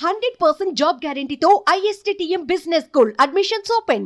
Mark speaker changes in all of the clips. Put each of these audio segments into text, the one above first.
Speaker 1: 100% job guarantee తో ISTTM Business School admissions open.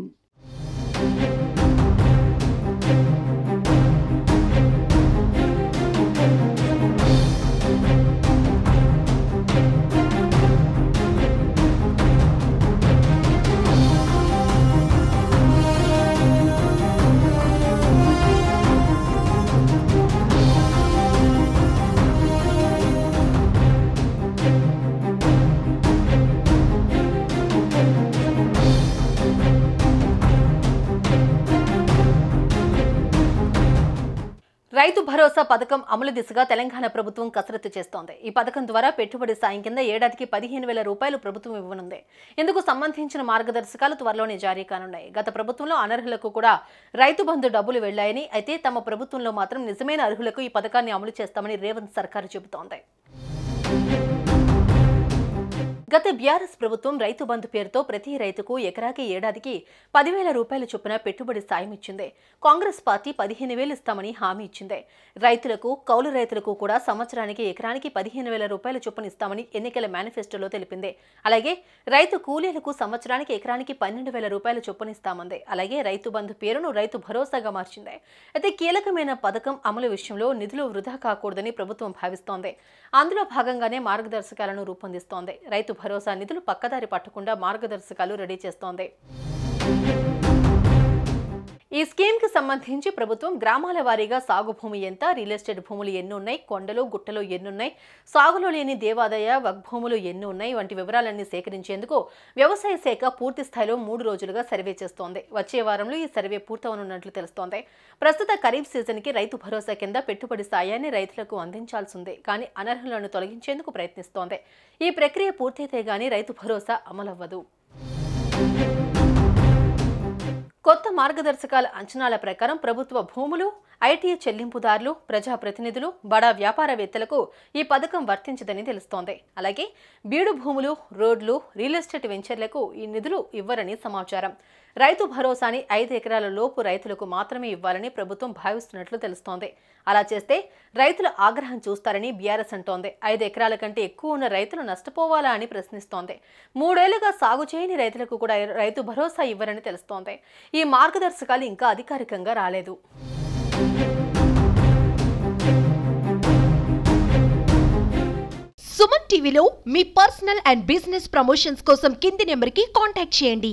Speaker 2: Rythu Bharosa పథకం అమలు దిశగా తెలంగాణ ప్రభుత్వం కసరత్తు చేస్తోంది. ఈ పథకం ద్వారా పెట్టుబడి సాయం కింద ఏడాదికి 15,000 రూపాయలు ప్రభుత్వం ఇవ్వనుంది. ఇందుకు సంబంధించిన మార్గదర్శకాలు త్వరలోనే జారీ కానున్నాయి. గత ప్రభుత్వంలో అనర్హులకు కూడా రైతు బంధు డబ్బులు వెళ్లాయని, అయితే తమ ప్రభుత్వంలో మాత్రం నిజమైన అర్హులకు ఈ పథకాన్ని అమలు చేస్తామని రేవంత్ సర్కారు చెబుతోంది. గత బీఆర్ఎస్ ప్రభుత్వం రైతు బంధు పేరుతో ప్రతి రైతుకు ఎకరాకి ఏడాదికి 10,000 రూపాయల చొప్పున పెట్టుబడి సాయం ఇచ్చింది. కాంగ్రెస్ పార్టీ 15,000 ఇస్తామని హామీ ఇచ్చింది. రైతులకు, కౌలు రైతులకు కూడా సంవత్సరానికి ఎకరానికి 15,000 రూపాయల చొప్పున ఇస్తామని ఎన్నికల మేనిఫెస్టోలో తెలిపింది. అలాగే రైతు కూలీలకు సంవత్సరానికి ఎకరానికి 12,000 రూపాయల చొప్పున ఇస్తామంది. అలాగే రైతు బంధు పేరును రైతు భరోసాగా మార్చింది. అయితే కీలకమైన పథకం అమలు విషయంలో నిధులు వృధా కాకూడదని ప్రభుత్వం భావిస్తోంది. అందులో భాగంగానే మార్గదర్శకాలను రూపొందిస్తోంది. రైతు భరోసా నిధులు పక్కదారి పట్టకుండా మార్గదర్శకాలు రెడీ చేస్తోంది. ఈ స్కీమ్ కి సంబంధించి ప్రభుత్వం గ్రామాల వారీగా సాగు భూమి ఎంత, రియల్ ఎస్టేట్ భూములు ఎన్ని ఉన్నాయి, కొండలు గుట్టలు ఎన్నున్నాయి, సాగులో లేని దేవాదాయ వగ్భూములు ఎన్ని ఉన్నాయి వంటి వివరాలన్నీ సేకరించేందుకు వ్యవసాయ శాఖ పూర్తి స్థాయిలో 3 రోజులుగా సర్వే చేస్తోంది. వచ్చే వారంలో ఈ సర్వే పూర్తవనున్నట్లు తెలుస్తోంది. ప్రస్తుత ఖరీఫ్ సీజన్ కి రైతు భరోసా కింద పెట్టుబడి సాయాన్ని రైతులకు అందించాల్సిందే కానీ అనర్హులను తొలగించేందుకు ప్రయత్నిస్తోంది. ఈ ప్రక్రియ పూర్తయితే గానీ రైతు భరోసా అమలవ్వదు. కొత్త మార్గదర్శకాల అంచనాల ప్రకారం ప్రభుత్వ భూములు, ఐటీఐ చెల్లింపుదారులు, ప్రజాప్రతినిధులు, బడా వ్యాపారవేత్తలకు ఈ పథకం వర్తించదని తెలుస్తోంది. అలాగే బీడు భూములు, రోడ్లు, రియల్ ఎస్టేట్ వెంచర్లకు ఈ నిధులు ఇవ్వరని సమాచారం. రైతు భరోసాని 5 ఎకరాల లోపు రైతులకు మాత్రమే ఇవ్వాలని ప్రభుత్వం భావిస్తున్నట్లు తెలుస్తోంది. అలా చేస్తే రైతుల ఆగ్రహం చూస్తారని బీఆర్ఎస్ అంటోంది. 5 ఎకరాల కంటే ఎక్కువ ఉన్న రైతులు నష్టపోవాలా అని ప్రశ్నిస్తోంది. 3 ఏళ్లుగా సాగు చేయని రైతులకు కూడా రైతు భరోసా ఇవ్వరని తెలుస్తోంది. ఈ మార్గదర్శకాలు ఇంకా అధికారికంగా రాలేదు.
Speaker 1: సుమన్ టీవీలో మీ పర్సనల్ అండ్ బిజినెస్ ప్రమోషన్స్ కోసం కింది నెంబర్కి కాంటాక్ట్ చేయండి.